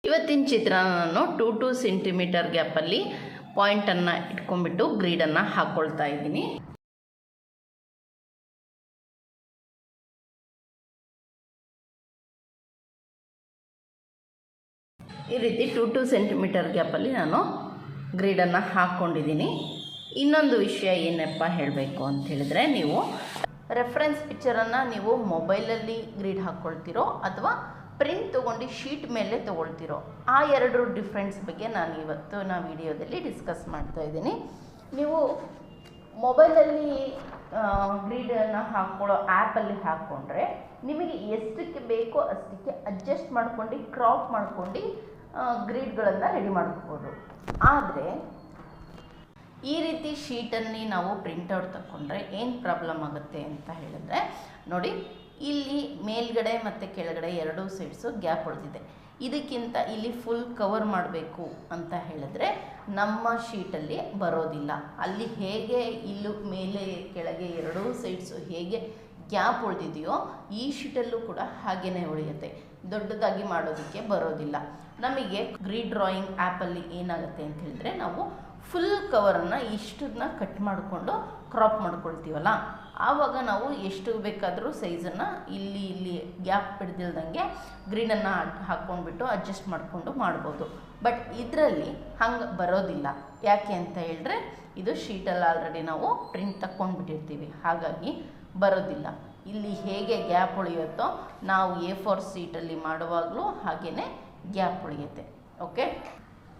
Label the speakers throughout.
Speaker 1: ಇವತ್ತಿನ ಚಿತ್ರ ನಾನು 2 ಸೆಂಟಿಮೀಟರ್ ಗ್ಯಾಪಲ್ಲಿ ಪಾಯಿಂಟನ್ನು ಇಟ್ಕೊಂಡ್ಬಿಟ್ಟು ಗ್ರೀಡನ್ನು ಹಾಕ್ಕೊಳ್ತಾ ಇದ್ದೀನಿ. ಈ ರೀತಿ 2 ಸೆಂಟಿಮೀಟರ್ ಗ್ಯಾಪಲ್ಲಿ ನಾನು ಗ್ರೀಡನ್ನು ಹಾಕ್ಕೊಂಡಿದ್ದೀನಿ. ಇನ್ನೊಂದು ವಿಷಯ ಏನಪ್ಪ ಹೇಳಬೇಕು ಅಂತ ಹೇಳಿದ್ರೆ, ನೀವು ರೆಫರೆನ್ಸ್ ಪಿಕ್ಚರನ್ನು ನೀವು ಮೊಬೈಲಲ್ಲಿ ಗ್ರೀಡ್ ಹಾಕ್ಕೊಳ್ತಿರೋ ಅಥವಾ ಪ್ರಿಂಟ್ ತೊಗೊಂಡು ಶೀಟ್ ಮೇಲೆ ತೊಗೊಳ್ತಿರೋ, ಆ ಎರಡು ಡಿಫ್ರೆನ್ಸ್ ಬಗ್ಗೆ ನಾನು ಇವತ್ತಿನ ವಿಡಿಯೋದಲ್ಲಿ ಡಿಸ್ಕಸ್ ಮಾಡ್ತಾ ಇದ್ದೀನಿ. ನೀವು ಮೊಬೈಲಲ್ಲಿ ಗ್ರೀಡನ್ನು ಹಾಕ್ಕೊಳ್ಳೋ ಆ್ಯಪಲ್ಲಿ ಹಾಕ್ಕೊಂಡ್ರೆ ನಿಮಗೆ ಎಷ್ಟಕ್ಕೆ ಬೇಕೋ ಅಷ್ಟಕ್ಕೆ ಅಡ್ಜಸ್ಟ್ ಮಾಡ್ಕೊಂಡು ಕ್ರಾಪ್ ಮಾಡ್ಕೊಂಡು ಗ್ರೀಡ್ಗಳನ್ನು ರೆಡಿ ಮಾಡ್ಕೋಬೋದು. ಆದರೆ ಈ ರೀತಿ ಶೀಟಲ್ಲಿ ನಾವು ಪ್ರಿಂಟೌಟ್ ತಗೊಂಡ್ರೆ ಏನು ಪ್ರಾಬ್ಲಮ್ ಆಗುತ್ತೆ ಅಂತ ಹೇಳಿದ್ರೆ, ನೋಡಿ ಇಲ್ಲಿ ಮೇಲ್ಗಡೆ ಮತ್ತು ಕೆಳಗಡೆ ಎರಡೂ ಸೈಡ್ಸು ಗ್ಯಾಪ್ ಉಳಿದಿದೆ. ಇದಕ್ಕಿಂತ ಇಲ್ಲಿ ಫುಲ್ ಕವರ್ ಮಾಡಬೇಕು ಅಂತ ಹೇಳಿದ್ರೆ ನಮ್ಮ ಶೀಟಲ್ಲಿ ಬರೋದಿಲ್ಲ. ಅಲ್ಲಿ ಹೇಗೆ ಇಲ್ಲೂ ಮೇಲೆ ಕೆಳಗೆ ಎರಡೂ ಸೈಡ್ಸು ಹೇಗೆ ಗ್ಯಾಪ್ ಉಳಿದಿದೆಯೋ ಈ ಶೀಟಲ್ಲೂ ಕೂಡ ಹಾಗೇ ಉಳಿಯುತ್ತೆ. ದೊಡ್ಡದಾಗಿ ಮಾಡೋದಕ್ಕೆ ಬರೋದಿಲ್ಲ. ನಮಗೆ ಗ್ರೀಡ್ ಡ್ರಾಯಿಂಗ್ ಆ್ಯಪಲ್ಲಿ ಏನಾಗುತ್ತೆ ಅಂತ ಹೇಳಿದ್ರೆ, ನಾವು ಫುಲ್ ಕವರನ್ನು ಇಷ್ಟನ್ನ ಕಟ್ ಮಾಡಿಕೊಂಡು ಕ್ರಾಪ್ ಮಾಡ್ಕೊಳ್ತೀವಲ್ಲ, ಆವಾಗ ನಾವು ಎಷ್ಟು ಬೇಕಾದರೂ ಸೈಜನ್ನು ಇಲ್ಲಿ ಗ್ಯಾಪ್ ಬಿಡ್ದಿಲ್ದಂಗೆ ಗ್ರೀಡನ್ನು ಹಾಕ್ಕೊಂಡ್ಬಿಟ್ಟು ಅಡ್ಜಸ್ಟ್ ಮಾಡಿಕೊಂಡು ಮಾಡ್ಬೋದು. ಬಟ್ ಇದರಲ್ಲಿ ಹಂಗೆ ಬರೋದಿಲ್ಲ. ಯಾಕೆ ಅಂತ ಹೇಳಿದ್ರೆ, ಇದು ಶೀಟಲ್ಲಿ ಆಲ್ರೆಡಿ ನಾವು ಪ್ರಿಂಟ್ ತಗೊಂಡ್ಬಿಟ್ಟಿರ್ತೀವಿ, ಹಾಗಾಗಿ ಬರೋದಿಲ್ಲ. ಇಲ್ಲಿ ಹೇಗೆ ಗ್ಯಾಪ್ ಉಳಿಯುತ್ತೋ ನಾವು A4 ಶೀಟಲ್ಲಿ ಮಾಡುವಾಗಲೂ ಹಾಗೆಯೇ ಗ್ಯಾಪ್ ಉಳಿಯುತ್ತೆ. ಓಕೆ,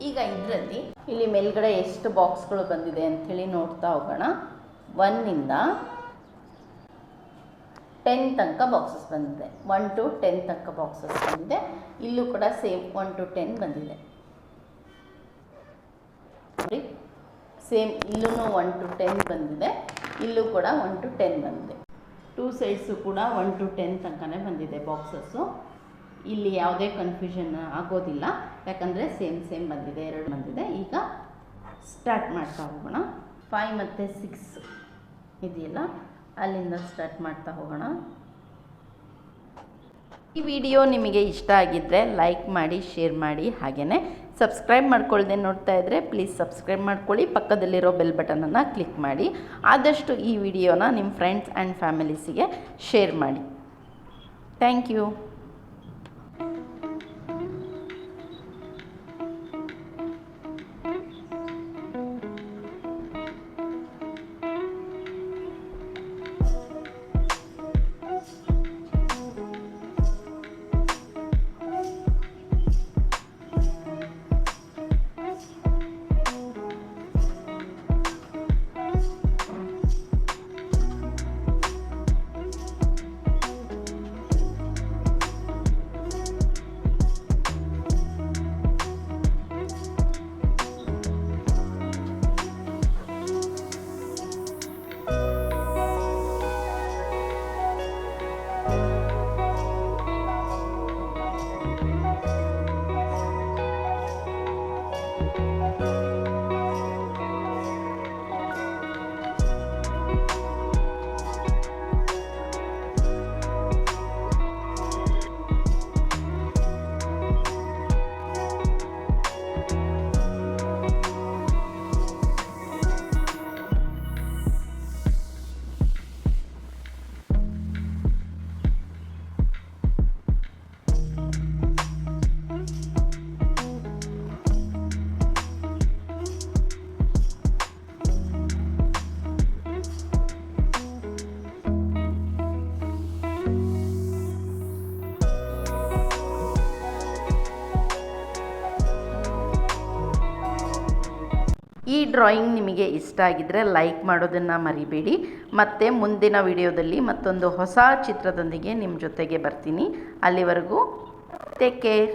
Speaker 1: ಈಗ ಇದರಲ್ಲಿ ಇಲ್ಲಿ ಮೇಲ್ಗಡೆ ಎಷ್ಟು ಬಾಕ್ಸ್ಗಳು ಬಂದಿದೆ ಅಂಥೇಳಿ ನೋಡ್ತಾ ಹೋಗೋಣ. 1 ಇಂದ 10 ತನಕ ಬಾಕ್ಸಸ್ ಬಂದಿದೆ. 1 to 10 ತನಕ ಬಾಕ್ಸಸ್ ಬಂದಿದೆ. ಇಲ್ಲೂ ಕೂಡ ಸೇಮ್ 1 to 10 ಬಂದಿದೆ. ನೋಡಿ, ಸೇಮ್ ಇಲ್ಲೂ 1 to 10 ಬಂದಿದೆ. ಇಲ್ಲೂ ಕೂಡ 1 to 10 ಬಂದಿದೆ. 2 ಸೈಡ್ಸು ಕೂಡ 1 to 10 ತನಕನೇ ಬಂದಿದೆ ಬಾಕ್ಸಸ್ಸು. ಇಲ್ಲಿ ಯಾವುದೇ ಕನ್ಫ್ಯೂಷನ್ ಆಗೋದಿಲ್ಲ, ಯಾಕಂದರೆ ಸೇಮ್ ಬಂದಿದೆ, 2 ಬಂದಿದೆ. ಈಗ ಸ್ಟಾರ್ಟ್ ಮಾಡ್ತಾ ಹೋಗೋಣ. 5 ಮತ್ತು 6 ಇದೆಯಲ್ಲ, ಅಲ್ಲಿಂದ ಸ್ಟಾರ್ಟ್ ಮಾಡ್ತಾ ಹೋಗೋಣ. ಈ ವಿಡಿಯೋ ನಿಮಗೆ ಇಷ್ಟ ಆಗಿದ್ದರೆ ಲೈಕ್ ಮಾಡಿ, ಶೇರ್ ಮಾಡಿ, ಹಾಗೆಯೇ ಸಬ್ಸ್ಕ್ರೈಬ್ ಮಾಡ್ಕೊಳ್ಳದೆ ನೋಡ್ತಾ ಇದ್ದರೆ ಪ್ಲೀಸ್ ಸಬ್ಸ್ಕ್ರೈಬ್ ಮಾಡ್ಕೊಳ್ಳಿ. ಪಕ್ಕದಲ್ಲಿರೋ ಬೆಲ್ ಬಟನನ್ನು ಕ್ಲಿಕ್ ಮಾಡಿ. ಆದಷ್ಟು ಈ ವಿಡಿಯೋನ ನಿಮ್ಮ ಫ್ರೆಂಡ್ಸ್ ಆ್ಯಂಡ್ ಫ್ಯಾಮಿಲೀಸಿಗೆ ಶೇರ್ ಮಾಡಿ. Thank you. ಈ ಡ್ರಾಯಿಂಗ್ ನಿಮಗೆ ಇಷ್ಟ ಆಗಿದ್ದರೆ ಲೈಕ್ ಮಾಡೋದನ್ನು ಮರಿಬೇಡಿ. ಮತ್ತು ಮುಂದಿನ ವಿಡಿಯೋದಲ್ಲಿ ಮತ್ತೊಂದು ಹೊಸ ಚಿತ್ರದೊಂದಿಗೆ ನಿಮ್ಮ ಜೊತೆಗೆ ಬರ್ತೀನಿ. ಅಲ್ಲಿವರೆಗೂ ಟೇಕ್ ಕೇರ್.